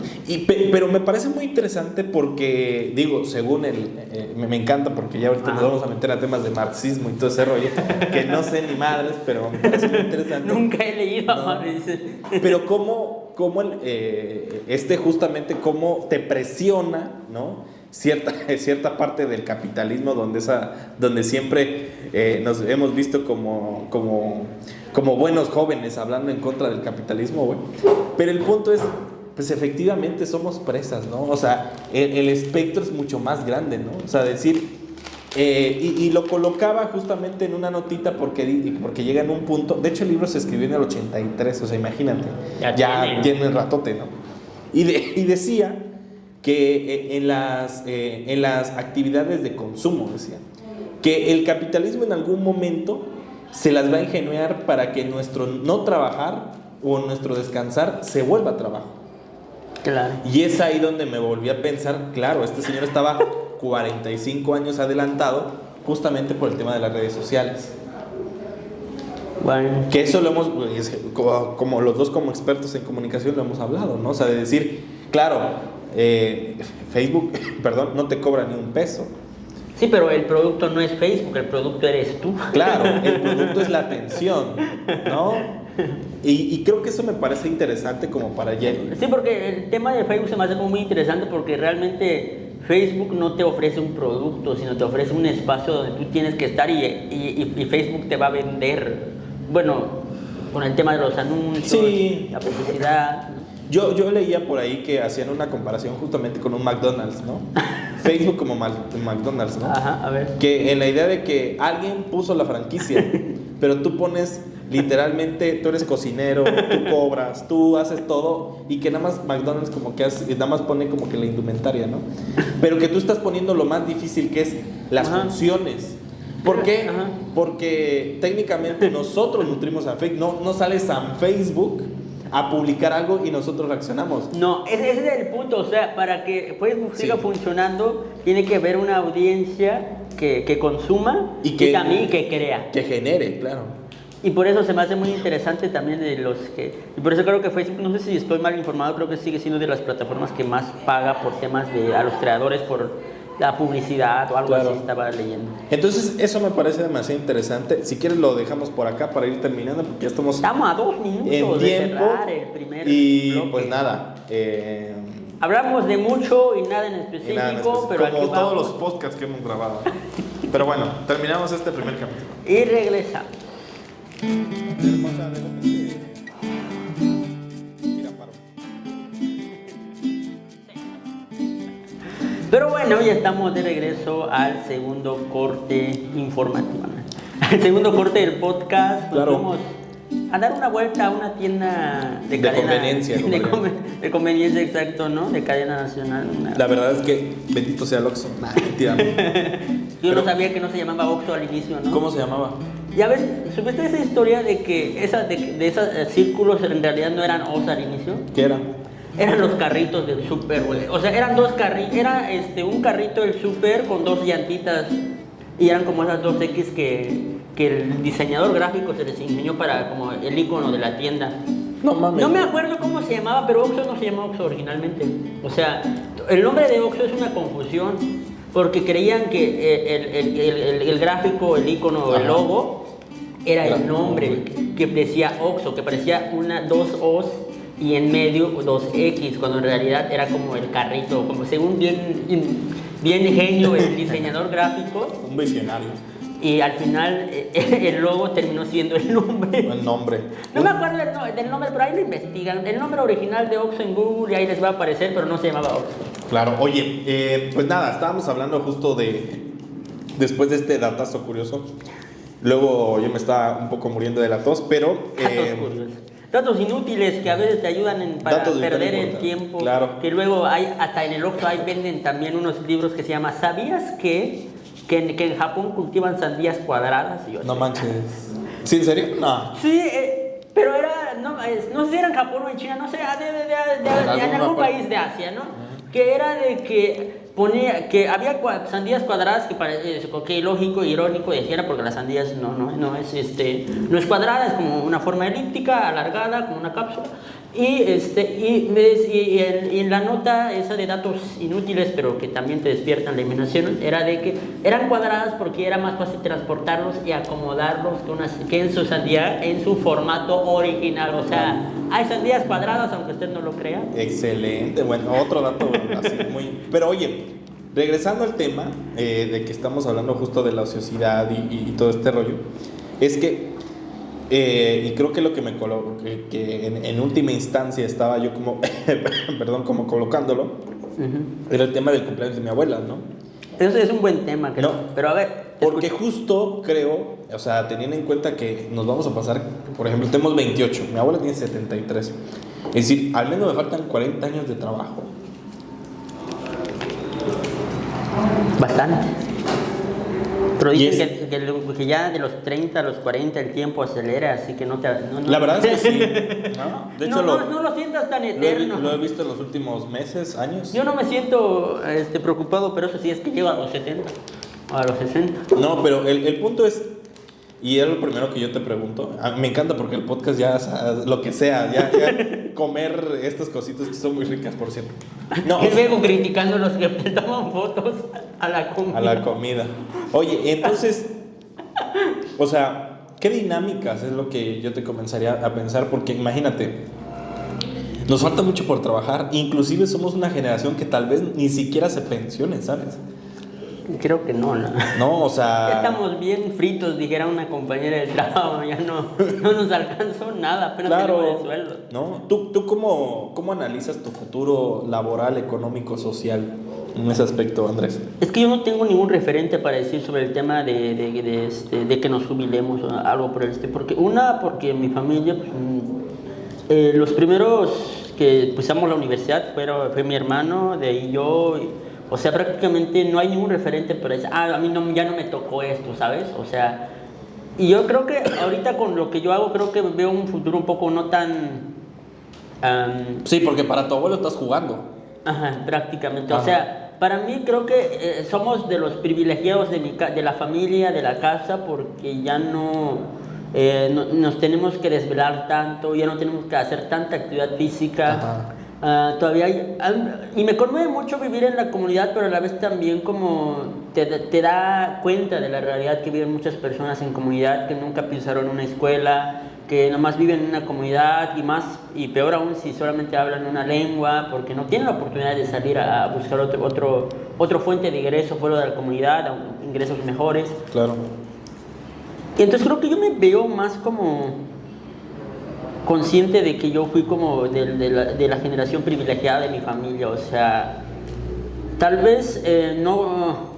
Pero me parece muy interesante porque, digo, según me encanta porque ya ahorita nos vamos a meter a temas de marxismo y todo ese rollo, que no sé ni madres, pero me parece muy interesante. Nunca he leído a Marx. Pero cómo justamente cómo te presiona, ¿no? Cierta parte del capitalismo donde siempre nos hemos visto como buenos jóvenes hablando en contra del capitalismo, güey. Pero el punto es, pues efectivamente somos presas, ¿no? O sea, el espectro es mucho más grande, ¿no? O sea, decir, Y lo colocaba justamente en una notita porque llega en un punto. De hecho, el libro se escribió en el 83, o sea, imagínate. Ya tiene ratote, ¿no? Y decía que en las actividades de consumo, decía, que el capitalismo en algún momento se las va a ingeniar para que nuestro no trabajar o nuestro descansar se vuelva trabajo. Claro. Y es ahí donde me volví a pensar, claro, este señor estaba 45 años adelantado justamente por el tema de las redes sociales. Bueno. Que eso lo hemos, como los dos como expertos en comunicación lo hemos hablado, ¿no? O sea, de decir, claro, Facebook, perdón, no te cobra ni un peso. Sí, pero el producto no es Facebook, el producto eres tú. Claro, el producto es la atención, ¿no? Y creo que eso me parece interesante como para ayer. Sí, porque el tema de Facebook se me hace como muy interesante porque realmente Facebook no te ofrece un producto, sino te ofrece un espacio donde tú tienes que estar y Facebook te va a vender. Bueno, con el tema de los anuncios, sí, la publicidad. Yo leía por ahí que hacían una comparación justamente con un McDonald's, ¿no? Facebook como McDonald's, ¿no? Ajá, a ver. Que en la idea de que alguien puso la franquicia, pero tú pones literalmente, tú eres cocinero, tú cobras, tú haces todo, y que nada más McDonald's como que nada más pone como que la indumentaria, ¿no? Pero que tú estás poniendo lo más difícil, que es las funciones. ¿Por qué? Ajá. Porque técnicamente nosotros nutrimos a Facebook, no sale San Facebook a publicar algo y nosotros reaccionamos. No, ese es el punto, o sea, para que Facebook siga funcionando, tiene que haber una audiencia que consuma y también que crea. Que genere, claro. Y por eso se me hace muy interesante también de los que... Y por eso creo que Facebook, no sé si estoy mal informado, creo que sigue siendo de las plataformas que más paga por temas a los creadores por la publicidad o algo así, estaba leyendo. Entonces, eso me parece demasiado interesante. Si quieres lo dejamos por acá para ir terminando, porque ya estamos a 2 minutos de cerrar el primer bloque. Pues nada, hablamos de mucho y nada en específico, pero como aquí todos vamos. los podcasts que hemos grabado. Pero bueno, terminamos este primer capítulo. Y regresamos. Pero bueno, ya estamos de regreso al segundo corte informativo. Al segundo corte del podcast. Pues vamos a dar una vuelta a una tienda de cadena. Conveniencia. De conveniencia, exacto, ¿no? De cadena nacional. La verdad es que bendito sea el Oxxo. Mentira. Yo no sabía que no se llamaba Oxxo al inicio, ¿no? ¿Cómo se llamaba? Ya ves, ¿supiste esa historia de que de esos círculos en realidad no eran O's al inicio? ¿Qué eran? Eran los carritos del súper, güey. O sea, eran dos carritos. Era un carrito del súper con 2 llantitas. Y eran como esas 2 X que el diseñador gráfico se les ingenió para como el icono de la tienda. No mames. No me acuerdo cómo se llamaba, pero Oxxo no se llamaba Oxxo originalmente. O sea, el nombre de Oxxo es una confusión. Porque creían que el gráfico, el icono, el logo era el nombre que decía Oxxo, que parecía 2 O's y en medio 2 X, cuando en realidad era como el carrito, como según bien genio el diseñador gráfico. Un visionario. Y al final el logo terminó siendo el nombre. El nombre. No me acuerdo del nombre, pero ahí lo investigan. El nombre original de Oxxo en Google y ahí les va a aparecer, pero no se llamaba Oxxo. Claro, oye, pues nada, estábamos hablando justo después de este datazo curioso. Luego yo me estaba un poco muriendo de la tos, pero... Datos inútiles que a veces te ayudan para perder el tiempo. Claro. Que luego hasta en el Oxxo venden también unos libros que se llaman ¿Sabías que en Japón cultivan sandías cuadradas? No manches. ¿Sí, en serio? No. Sí, pero no sé si era en Japón o en China, no sé, en algún país de Asia, ¿no? Que era de que había sandías cuadradas que lógico, irónico, decía, porque las sandías no es cuadrada, es como una forma elíptica, alargada, como una cápsula. Y en la nota esa de datos inútiles, pero que también te despiertan la imaginación, era de que eran cuadradas porque era más fácil transportarlos y acomodarlos que en su sandía, en su formato original. O sea, hay sandías cuadradas, aunque usted no lo crea. Excelente, bueno, otro dato así muy... Pero oye, regresando al tema de que estamos hablando justo de la ociosidad y todo este rollo, es que y creo que lo que me coloco, que en última instancia estaba yo como, perdón, como colocándolo, era el tema del cumpleaños de mi abuela, ¿no? Eso es un buen tema, creo. No, pero a ver. Porque justo creo, o sea, teniendo en cuenta que nos vamos a pasar, por ejemplo, tenemos 28, mi abuela tiene 73. Es decir, al menos me faltan 40 años de trabajo. Bastante. Pero Y dicen que ya de los 30 a los 40 el tiempo acelera, así que no te... No. La verdad es que sí. ¿No? De hecho, no lo sientas tan eterno. lo he visto en los últimos meses, años. Yo no me siento preocupado, pero eso sí es que llego a los 70 o a los 60. No, pero el punto es, y es lo primero que yo te pregunto, me encanta porque el podcast ya, lo que sea, ya comer estas cositas que son muy ricas, por cierto. No, Y luego criticando a los que te toman fotos a la comida. a la comida. Oye, entonces, o sea, ¿qué dinámicas es lo que yo te comenzaría a pensar? Porque imagínate, nos falta mucho por trabajar, inclusive somos una generación que tal vez ni siquiera se pensione, ¿sabes? Creo que no. No, o sea... Ya estamos bien fritos, dijera una compañera del trabajo, ya no nos alcanzó nada, apenas Claro, tenemos el sueldo. ¿no? ¿Tú cómo analizas tu futuro laboral, económico, social en ese aspecto, Andrés? Es que yo no tengo ningún referente para decir sobre el tema de que nos jubilemos o algo por el estilo. Porque mi familia, pues, los primeros que pisamos la universidad fue mi hermano, de ahí yo. O sea, prácticamente no hay ningún referente para decir, a mí ya no me tocó esto, ¿sabes? O sea, y yo creo que ahorita con lo que yo hago, creo que veo un futuro un poco no tan... Sí, porque para tu abuelo estás jugando. Ajá, prácticamente. Ajá. O sea, para mí creo que somos de los privilegiados de la familia, de la casa, porque ya no nos tenemos que desvelar tanto, ya no tenemos que hacer tanta actividad física. Ajá. Todavía y me conmueve mucho vivir en la comunidad, pero a la vez también como te da cuenta de la realidad que viven muchas personas en comunidad que nunca piensaron en una escuela, que nomás viven en una comunidad y peor aún si solamente hablan una lengua, porque no tienen la oportunidad de salir a buscar otro fuente de ingreso fuera de la comunidad, ingresos mejores. Claro. Y entonces creo que yo me veo más como consciente de que yo fui como de la generación privilegiada de mi familia, o sea, tal vez no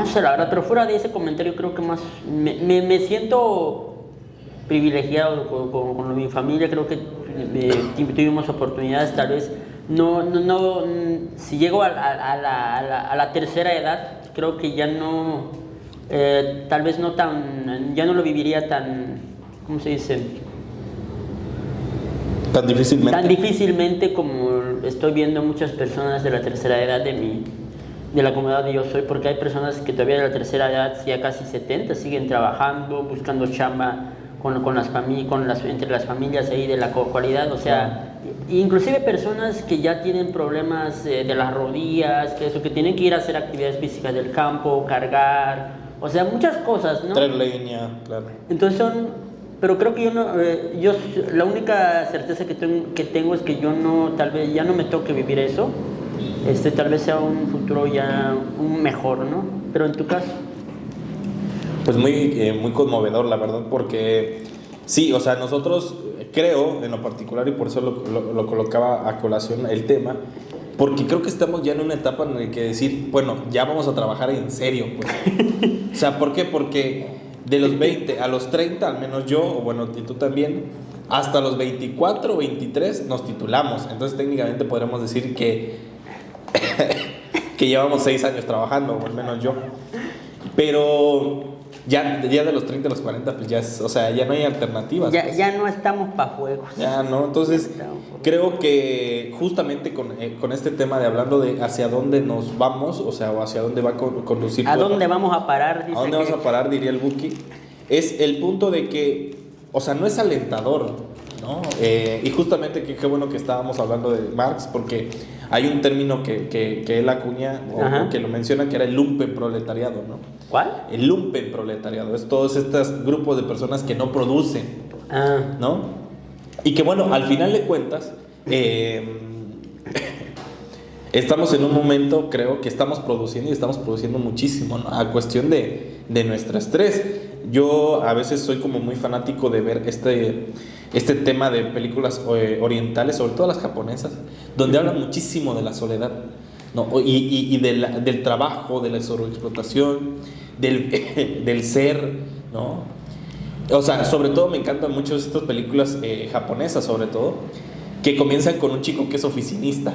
sé la verdad, pero fuera de ese comentario creo que más me siento privilegiado con mi familia, creo que tuvimos oportunidades, tal vez no si llego a la tercera edad, creo que ya no, tal vez no ya no lo viviría tan... ¿Cómo se dice? Tan difícilmente. Tan difícilmente como estoy viendo muchas personas de la tercera edad de la comunidad donde yo soy, porque hay personas que todavía de la tercera edad, ya casi 70, siguen trabajando, buscando chamba entre las familias ahí de la cualidad, o sea, inclusive personas que ya tienen problemas de las rodillas, que tienen que ir a hacer actividades físicas del campo, cargar, o sea, muchas cosas, ¿no? Traer leña, claro. Entonces pero creo que yo la única certeza que tengo es que tal vez ya no me toque vivir eso, tal vez sea un futuro ya un mejor, ¿no? Pero en tu caso. Pues muy conmovedor, la verdad, porque sí, o sea, nosotros creo en lo particular, y por eso lo colocaba a colación el tema, porque creo que estamos ya en una etapa en la que decir, bueno, ya vamos a trabajar en serio, pues. O sea, ¿por qué? Porque de los 20 a los 30, al menos yo, o bueno, y tú también, hasta los 24 o 23 nos titulamos. Entonces técnicamente podremos decir que llevamos 6 años trabajando, o al menos yo. Pero ya de los 30 a los 40, pues ya o sea, ya no hay alternativas. Pues. Ya no estamos para juegos. Ya no, entonces creo que justamente con este tema de hablando de hacia dónde nos vamos, o sea, o hacia dónde va a conducir. ¿A dónde vamos a parar? ¿A dónde vamos a parar? Diría el Buki. Es el punto de que, o sea, no es alentador, ¿no? Y justamente qué bueno que estábamos hablando de Marx, porque hay un término que él acuña, o que lo menciona, que era el lumpenproletariado, ¿no? ¿Cuál? El lumpenproletariado. Es todos estos grupos de personas que no producen, ¿no? Y que bueno, al final de cuentas, estamos en un momento, creo que estamos produciendo y estamos produciendo muchísimo, ¿no? A cuestión de nuestro estrés. Yo a veces soy como muy fanático de ver este tema de películas orientales, sobre todo las japonesas, donde hablan muchísimo de la soledad. ¿no? Y del trabajo, de la sobreexplotación, del ser, ¿no? O sea, sobre todo me encantan mucho estas películas japonesas, sobre todo, que comienzan con un chico que es oficinista,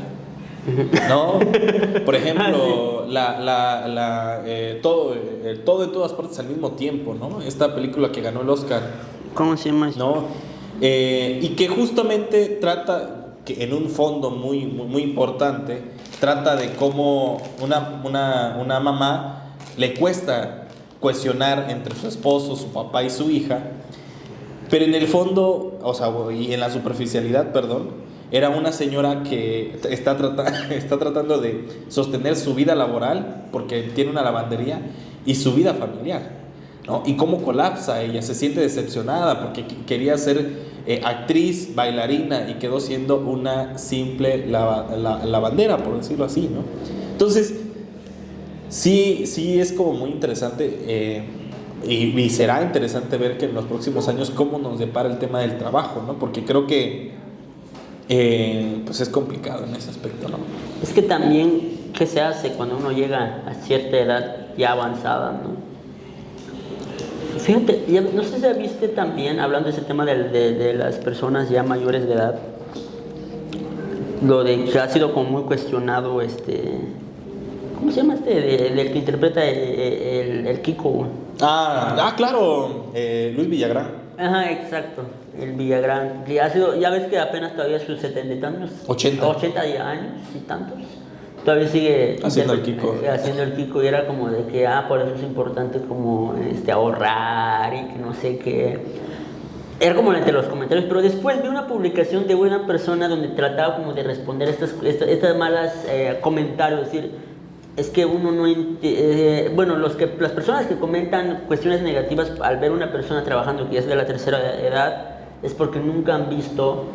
¿no? Por ejemplo, todo en todas partes al mismo tiempo, ¿no? Esta película que ganó el Oscar. ¿Cómo se llama eso? ¿No? Y que justamente trata, que en un fondo muy, muy, muy importante, trata de cómo una mamá le cuesta cuestionar entre su esposo, su papá y su hija, pero en el fondo, o sea, y en la superficialidad, perdón, era una señora que está tratando de sostener su vida laboral, porque tiene una lavandería, y su vida familiar, ¿no? Y cómo colapsa ella, se siente decepcionada porque quería ser actriz, bailarina, y quedó siendo una simple lavandera, por decirlo así, ¿no? Entonces, sí es como muy interesante, y será interesante ver que en los próximos años cómo nos depara el tema del trabajo, ¿no? Porque creo que pues es complicado en ese aspecto, ¿no? Es que también, ¿qué se hace cuando uno llega a cierta edad ya avanzada, ¿no? Fíjate, no sé si viste también, hablando de ese tema de las personas ya mayores de edad, lo de que ha sido como muy cuestionado, ¿cómo se llama del que interpreta el Kiko? Claro, Luis Villagrán. Ajá, exacto, el Villagrán, que ha sido, ya ves que apenas todavía sus 70 y tantos, 80 años y tantos, todavía sigue haciendo el Kiko, y era como de que, por eso es importante como ahorrar y que no sé qué. Era como entre los comentarios, pero después vi una publicación de una persona donde trataba como de responder estas malas comentarios, es decir, es que uno no las personas que comentan cuestiones negativas al ver una persona trabajando que ya es de la tercera edad es porque nunca han visto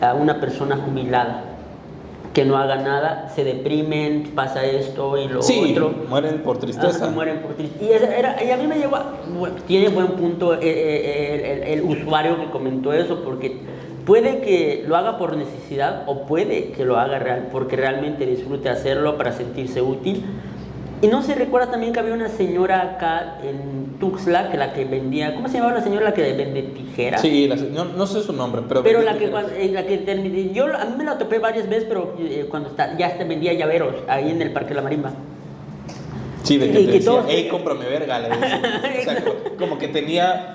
a una persona jubilada que no haga nada, se deprimen, pasa esto y lo otro. Mueren por tristeza. Mueren por tristeza. Y a mí me llegó, tiene buen punto el usuario que comentó eso, porque puede que lo haga por necesidad o puede que lo haga porque realmente disfrute hacerlo para sentirse útil. Y no se recuerda también que había una señora acá en Tuxtla que la que vendía, ¿cómo se llamaba la señora la que vende tijeras? Sí, no sé su nombre, pero a mí me la topé varias veces, pero cuando vendía llaveros ahí en el Parque de la Marimba. Sí, de que te decía, cómprame verga, le decía. O sea, como que tenía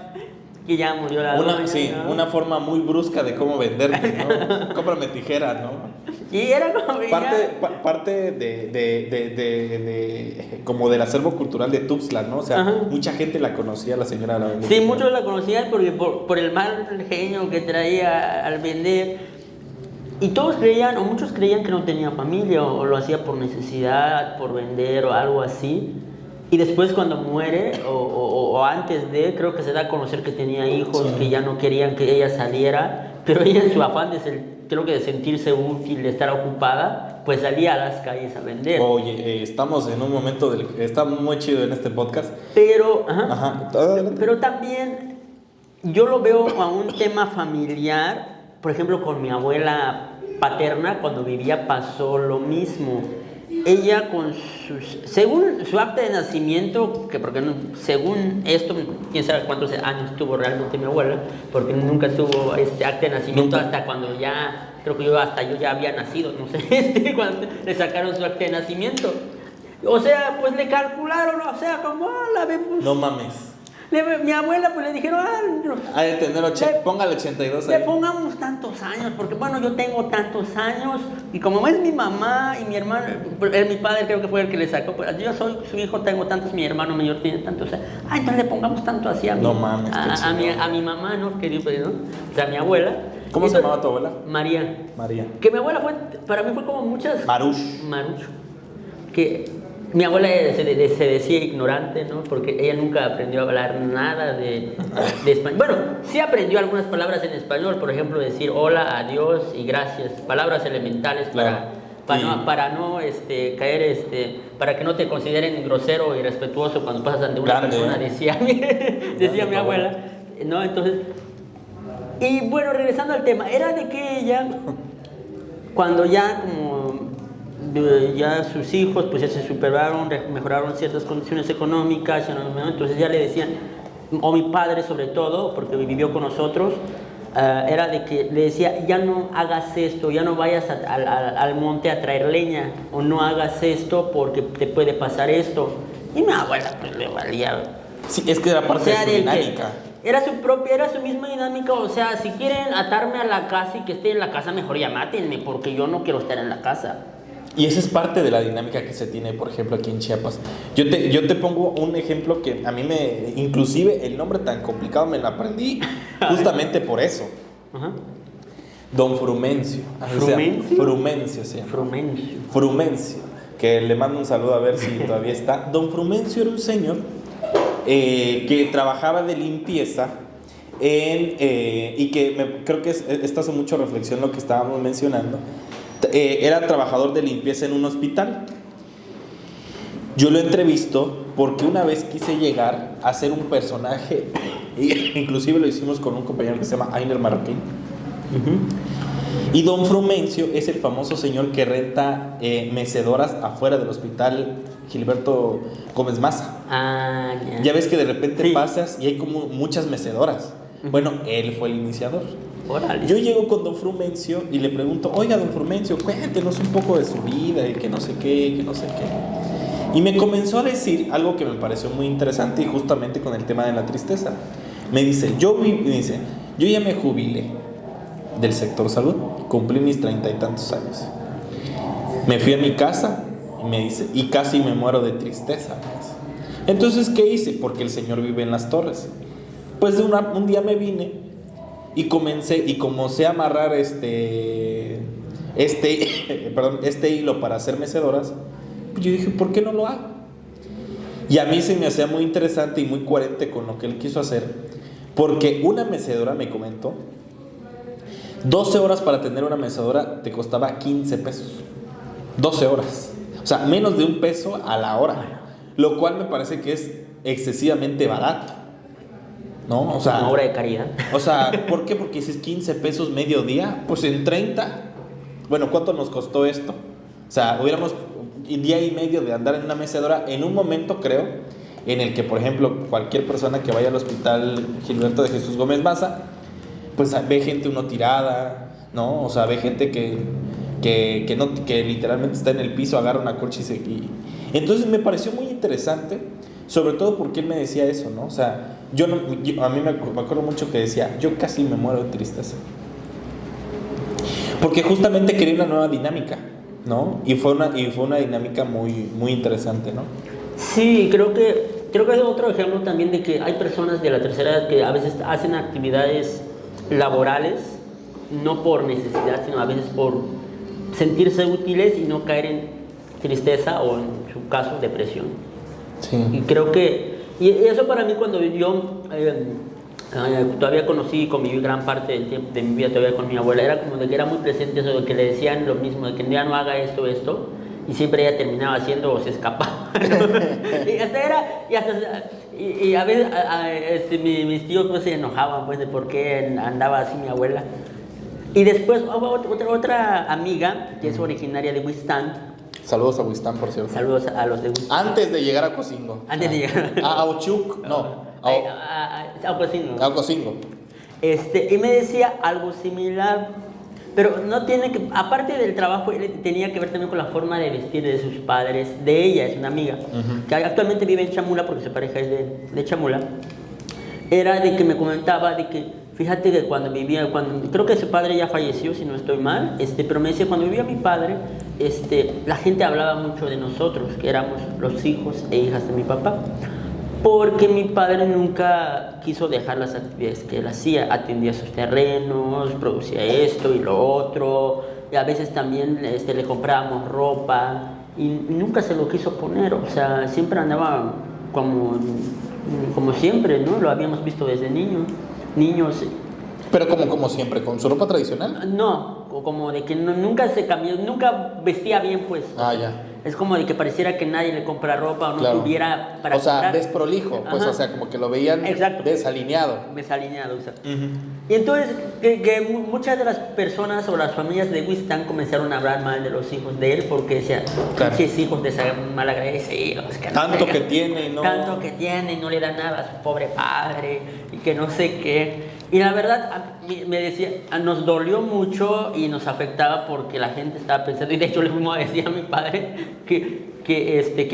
que ya murió la doña, ¿no? Una forma muy brusca de cómo venderte, ¿no? Cómprame tijera, ¿no? Y era como parte de como del acervo cultural de Tuxtla, ¿no? O sea, mucha gente la conocía, la señora de la vendedora. Sí, muchos la conocían porque por el mal genio que traía al vender. Y todos creían, o muchos creían que no tenía familia, o lo hacía por necesidad, por vender o algo así. Y después cuando muere, o antes de, creo que se da a conocer que tenía hijos, que ya no querían que ella saliera, pero ella en su afán de sentirse útil, de estar ocupada, pues salía a las calles a vender. Oye, estamos en un momento, está muy chido en este podcast. Pero, pero también yo lo veo a un tema familiar, por ejemplo, con mi abuela paterna, cuando vivía pasó lo mismo. Ella según su acta de nacimiento, según esto, quién sabe cuántos años tuvo realmente mi abuela, porque nunca tuvo este acta de nacimiento hasta cuando creo que yo ya había nacido, no sé, cuando le sacaron su acta de nacimiento. O sea, pues le calcularon, o sea, como la vemos. No mames. Mi abuela, pues le dijeron, hay de tener póngale 82 años. Le pongamos tantos años, porque bueno, yo tengo tantos años, y como es mi mamá y mi hermano, mi padre creo que fue el que le sacó, pues yo soy su hijo, tengo tantos, mi hermano mayor tiene tantos, entonces le pongamos tanto así a no mames, a mi mamá, ¿no? O sea, a mi abuela. ¿Cómo se llamaba tu abuela? María. María. Que mi abuela para mí fue como muchas... Maruch. Que... Mi abuela se decía ignorante, ¿no? Porque ella nunca aprendió a hablar nada de español. Bueno, sí aprendió algunas palabras en español, por ejemplo, decir hola, adiós y gracias. Palabras elementales para no caer, para que no te consideren grosero o irrespetuoso cuando pasas ante una persona, decía mi abuela, ¿no? Entonces, y bueno, regresando al tema, era de que ella, cuando ya como ya sus hijos pues ya se superaron, mejoraron ciertas condiciones económicas, entonces ya le decían, o mi padre sobre todo, porque vivió con nosotros, era de que le decía, ya no hagas esto, ya no vayas al monte a traer leña, o no hagas esto porque te puede pasar esto. Y mi abuela pues le valía. Sí, es que era parte de su dinámica. Era su misma dinámica, o sea, si quieren atarme a la casa y que esté en la casa, mejor ya mátenme, porque yo no quiero estar en la casa. Y esa es parte de la dinámica que se tiene, por ejemplo, aquí en Chiapas. Yo te pongo un ejemplo que a mí inclusive el nombre tan complicado me lo aprendí justamente por eso. Ajá. Don Frumencio. ¿Frumencio? Frumencio se llama. Frumencio, que le mando un saludo a ver si todavía está. Don Frumencio era un señor que trabajaba de limpieza y que creo que esto hace mucho reflexión lo que estábamos mencionando. Era trabajador de limpieza en un hospital. Yo lo entrevisto porque una vez quise llegar a ser un personaje, inclusive lo hicimos con un compañero que se llama Ainer Marroquín. Y Don Frumencio es el famoso señor que renta mecedoras afuera del hospital Gilberto Gómez Maza. Ya ves que de repente pasas y hay como muchas mecedoras. Bueno, él fue el iniciador. Órale. Yo llego con Don Frumencio y le pregunto, oiga, Don Frumencio, cuéntenos un poco de su vida y que no sé qué, que no sé qué. Y me comenzó a decir algo que me pareció muy interesante y justamente con el tema de la tristeza. Me dice, yo ya me jubilé del sector salud, cumplí mis 30 y tantos años. Me fui a mi casa y me dice, y casi me muero de tristeza. Entonces, ¿qué hice? Porque el señor vive en Las Torres. Pues un día me vine y comencé a amarrar este hilo para hacer mecedoras. Pues yo dije, ¿por qué no lo hago? Y a mí se me hacía muy interesante y muy coherente con lo que él quiso hacer, porque una mecedora, me comentó, 12 horas para tener una mecedora te costaba 15 pesos. 12 horas. O sea, menos de $1 a la hora. Lo cual me parece que es excesivamente barato, ¿no? O sea, una obra de caridad. O sea, ¿por qué? Porque si es 15 pesos medio día, pues en 30. Bueno, ¿cuánto nos costó esto? O sea, hubiéramos día y medio de andar en una mecedora en un momento, creo, en el que, por ejemplo, cualquier persona que vaya al hospital Gilberto de Jesús Gómez Maza, pues ve gente uno tirada, ¿no? O sea, ve gente que literalmente está en el piso, agarra una colcha y entonces me pareció muy interesante, sobre todo porque él me decía eso, ¿no? O sea, a mí me acuerdo mucho que decía, yo casi me muero de tristeza. Porque justamente quería una nueva dinámica, ¿no? Y fue una dinámica muy, muy interesante, ¿no? Sí, creo que es otro ejemplo también de que hay personas de la tercera edad que a veces hacen actividades laborales, no por necesidad, sino a veces por sentirse útiles y no caer en tristeza o en su caso depresión. Sí. Y creo que, y eso para mí cuando yo todavía conocí y conviví gran parte del tiempo de mi vida todavía con mi abuela, era como de que era muy presente eso de que le decían lo mismo, de que ya no haga esto, y siempre ella terminaba haciendo o se escapaba, ¿no? y a veces mis tíos pues se enojaban pues de por qué andaba así mi abuela. Y después otra amiga que es originaria de Huistán. Saludos a Huistán, por cierto. Saludos a los de Huistán. Antes de llegar a Cocingo. Antes de llegar a Ochuc, no. A Cocingo. A Cocingo. Y me decía algo similar, pero no tiene que, aparte del trabajo, tenía que ver también con la forma de vestir de sus padres, de ella, es una amiga, que actualmente vive en Chamula porque su pareja es de Chamula. Era de que me comentaba de que, fíjate que creo que su padre ya falleció, si no estoy mal, pero me decía, cuando vivía mi padre, la gente hablaba mucho de nosotros, que éramos los hijos e hijas de mi papá, porque mi padre nunca quiso dejar las actividades que él hacía, atendía sus terrenos, producía esto y lo otro, y a veces también le comprábamos ropa, y nunca se lo quiso poner, o sea, siempre andaba como siempre, ¿no? Lo habíamos visto desde niños. Pero como siempre, ¿con su ropa tradicional? No, como de que nunca se cambió, nunca vestía bien, pues. Ah, ya. Es como de que pareciera que nadie le compra ropa o no Claro. tuviera para O sea, comprar. desprolijo, pues, Ajá. o sea, como que lo veían Exacto. desalineado. Desalineado, exacto. Ujú. Y entonces, que muchas de las personas o las familias de Winston comenzaron a hablar mal de los hijos de él porque decían, Claro. pinches hijos malagradecidos. Que no Tanto sé, que tiene, ¿no? Tanto que tiene y no le da nada a su pobre padre y que no sé qué. Y la verdad, me decía, nos dolió mucho y nos afectaba porque la gente estaba pensando, y de hecho le fuimos a decir a mi padre que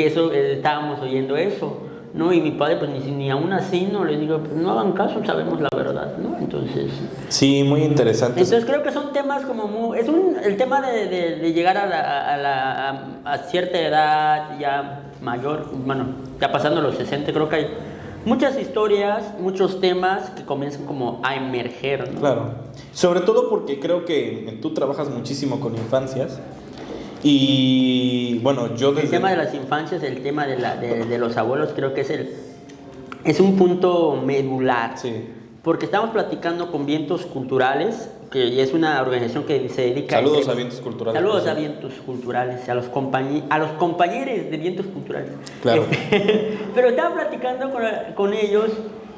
eso, estábamos oyendo eso, ¿no? Y mi padre, pues ni aún así, ¿no? Le digo, pues no hagan caso, sabemos la verdad, ¿no? Entonces... Sí, muy interesante. Entonces creo que son temas como muy... el tema de llegar a cierta edad ya mayor, bueno, ya pasando los 60, creo que hay muchas historias, muchos temas que comienzan como a emerger, ¿no? Claro. Sobre todo porque creo que tú trabajas muchísimo con infancias. Y bueno, yo desde... El tema de las infancias, el tema de los abuelos, creo que es un punto medular. Sí. Porque estamos platicando con Vientos Culturales, que es una organización que se dedica Saludos a Vientos Culturales. Saludos a Vientos Culturales, a los compañeros de Vientos Culturales. Claro. Pero estaba platicando con ellos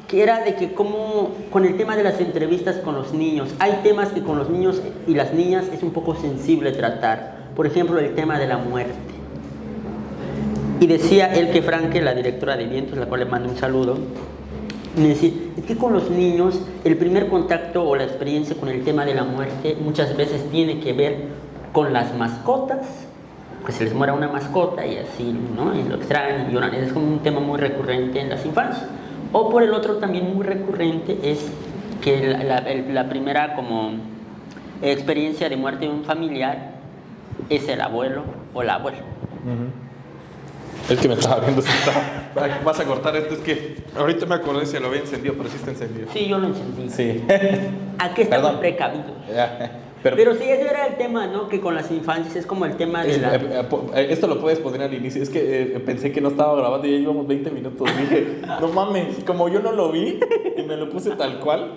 que era de que como con el tema de las entrevistas con los niños, hay temas que con los niños y las niñas es un poco sensible tratar. Por ejemplo, el tema de la muerte. Y decía Elke Franke, la directora de Vientos, la cual le mando un saludo, me decía, es que con los niños el primer contacto o la experiencia con el tema de la muerte muchas veces tiene que ver con las mascotas, que se les muera una mascota y así, ¿no? Y lo extrañan y lloran. Es como un tema muy recurrente en las infancias. O por el otro también muy recurrente es que la primera como experiencia de muerte de un familiar es el abuelo o la abuela. El que me estaba viendo si estaba... Vas a cortar esto, es que ahorita me acordé si lo había encendido, pero sí está encendido. Sí, yo lo encendí. Sí. Aquí estamos Perdón. precavidos. Ya, Pero sí, ese era el tema, ¿no? Que con las infancias es como el tema de la... esto lo puedes poner al inicio. Es que pensé que no estaba grabando y ya llevamos 20 minutos. Dije, no mames, como yo no lo vi y me lo puse tal cual,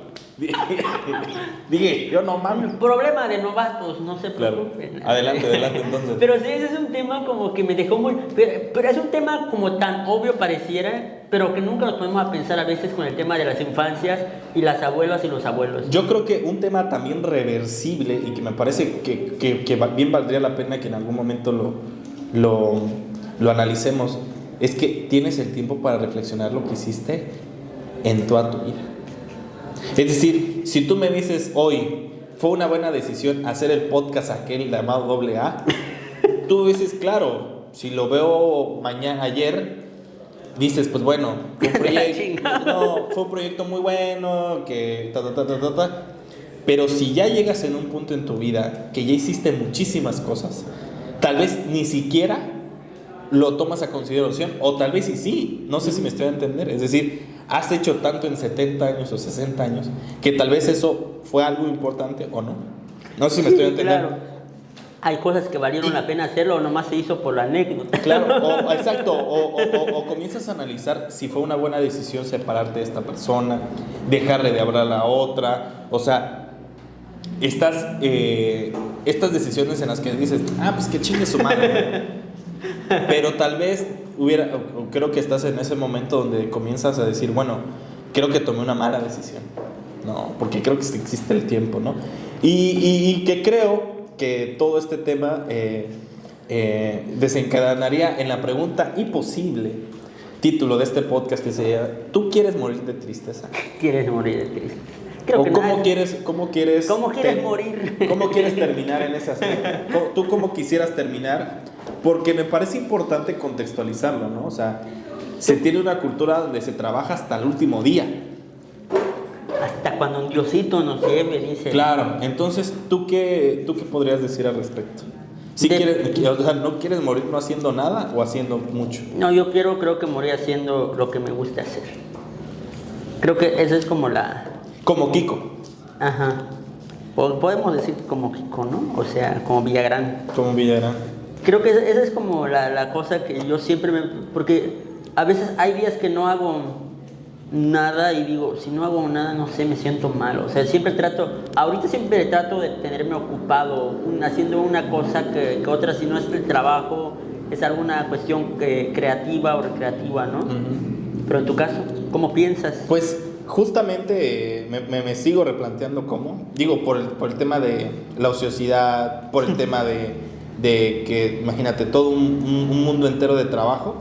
dije, yo no mames. Problema de novatos, no se Claro. preocupen. Adelante entonces. Pero sí, ese es un tema como que me dejó muy... Pero es un tema como tan obvio pareciera, pero que nunca nos ponemos a pensar a veces con el tema de las infancias y las abuelas y los abuelos. Yo creo que un tema también reversible y que me parece que bien valdría la pena que en algún momento lo analicemos es que tienes el tiempo para reflexionar lo que hiciste en toda tu vida. Es decir, si tú me dices hoy fue una buena decisión hacer el podcast aquel llamado AA, tú dices, claro, si lo veo ayer, dices, pues bueno, fue un proyecto muy bueno, que pero si ya llegas en un punto en tu vida que ya hiciste muchísimas cosas, tal vez ni siquiera lo tomas a consideración, o tal vez sí, no sé si me estoy a entender, es decir, has hecho tanto en 70 años o 60 años, que tal vez eso fue algo importante o no. No sé si me estoy a entender. Claro. Hay cosas que valieron la pena hacerlo o nomás se hizo por la anécdota. Claro, exacto, o comienzas a analizar si fue una buena decisión separarte de esta persona, dejarle de hablar a la otra, o sea, estas decisiones en las que dices, pues que chingue su madre. Pero tal vez creo que estás en ese momento donde comienzas a decir, bueno, creo que tomé una mala decisión, ¿no? Porque creo que existe el tiempo, ¿no? Y que creo que todo este tema desencadenaría en la pregunta imposible, título de este podcast, que sería, ¿tú quieres morir de tristeza? ¿Quieres morir de tristeza? Creo ¿O que cómo quieres morir? ¿Cómo quieres terminar en ese aspecto? ¿Tú cómo quisieras terminar? Porque me parece importante contextualizarlo, ¿no? O sea, se tiene una cultura donde se trabaja hasta el último día. Hasta cuando un Diosito nos lleve, dice. Claro, entonces, ¿tú qué podrías decir al respecto? ¿No quieres morir no haciendo nada o haciendo mucho? No, yo creo que morir haciendo lo que me gusta hacer. Creo que eso es como Como Kiko. Ajá. Podemos decir como Kiko, ¿no? O sea, como Villagrán. Como Villagrán. Creo que esa es como la cosa que yo siempre porque a veces hay días que no hago nada y digo, si no hago nada, no sé, me siento mal. O sea, ahorita siempre trato de tenerme ocupado haciendo una cosa que otra, si no es el trabajo, es alguna cuestión creativa o recreativa, ¿no? Pero en tu caso, ¿cómo piensas? Pues justamente me sigo replanteando cómo. Digo, por el tema de la ociosidad, por el tema de que, imagínate, todo un mundo entero de trabajo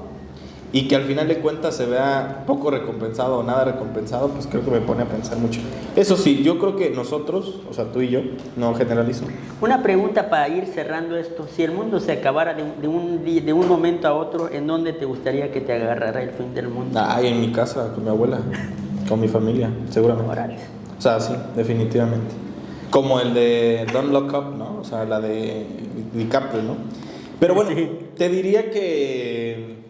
y que al final de cuentas se vea poco recompensado o nada recompensado, pues creo que me pone a pensar mucho. Eso sí, yo creo que nosotros, o sea, tú y yo, no generalizo. Una pregunta para ir cerrando esto. Si el mundo se acabara de un momento a otro, ¿en dónde te gustaría que te agarrara el fin del mundo? Ay, en mi casa, con mi abuela, con mi familia, seguramente. Morales. O sea, sí, definitivamente. Como el de Don't Look Up, ¿no? O sea, la de DiCaprio, ¿no? Pero bueno, Sí. te diría que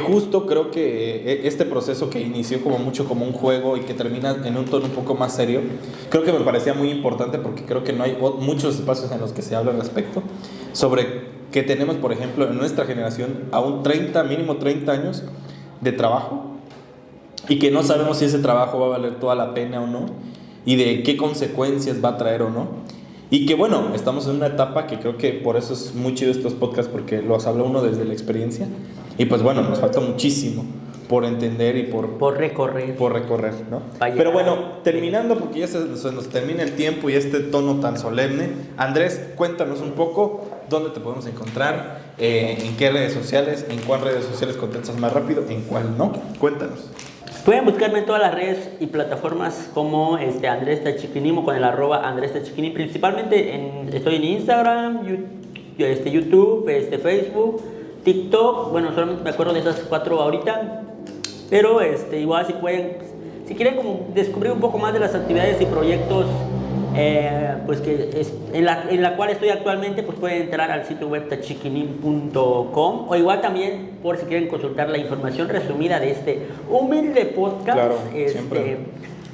justo creo que este proceso que inició como mucho como un juego y que termina en un tono un poco más serio, creo que me parecía muy importante porque creo que no hay muchos espacios en los que se habla al respecto sobre que tenemos, por ejemplo, en nuestra generación aún mínimo 30 años de trabajo y que no sabemos si ese trabajo va a valer toda la pena o no y de qué consecuencias va a traer o no. Y que bueno, estamos en una etapa que creo que por eso es muy chido estos podcasts, porque los habla uno desde la experiencia. Y pues bueno, nos falta muchísimo por entender y por recorrer, ¿no? Pero bueno, terminando, porque ya se nos termina el tiempo y este tono tan solemne. Andrés, cuéntanos un poco dónde te podemos encontrar, en qué redes sociales, en cuál redes sociales contestas más rápido, en cuál no. Cuéntanos. Pueden buscarme en todas las redes y plataformas como Andrés Tachiquinim con el @Andrés Tachiquinim. Principalmente estoy en Instagram, YouTube, Facebook, TikTok. Bueno, solamente me acuerdo de esas 4 ahorita. Pero igual si quieren como descubrir un poco más de las actividades y proyectos pues en la cual estoy actualmente, pues pueden entrar al sitio web tachiquinim.com, o igual también por si quieren consultar la información resumida de este humilde podcast. Claro, siempre.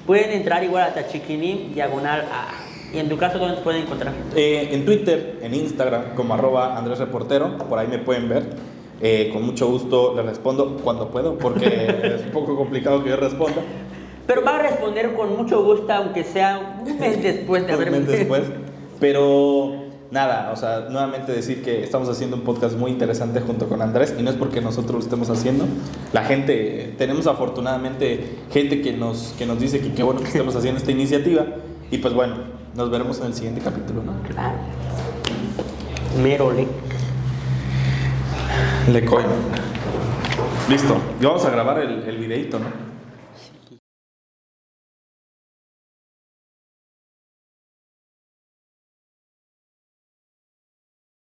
Pueden entrar igual a Tachiquinim /. Y en tu caso, ¿dónde te pueden encontrar? En Twitter, en Instagram, como @Andrés Reportero, por ahí me pueden ver. Con mucho gusto les respondo cuando puedo, porque es un poco complicado que yo responda. Pero va a responder con mucho gusto, aunque sea un mes después de haberme... Un mes después. Pero nada, o sea, nuevamente decir que estamos haciendo un podcast muy interesante junto con Andrés, y no es porque nosotros lo estemos haciendo. La gente, tenemos afortunadamente gente que nos dice que qué bueno que estemos haciendo esta iniciativa. Y pues bueno, nos veremos en el siguiente capítulo, ¿no? Claro. Merole. Le coin. Listo. Y vamos a grabar el videito, ¿no?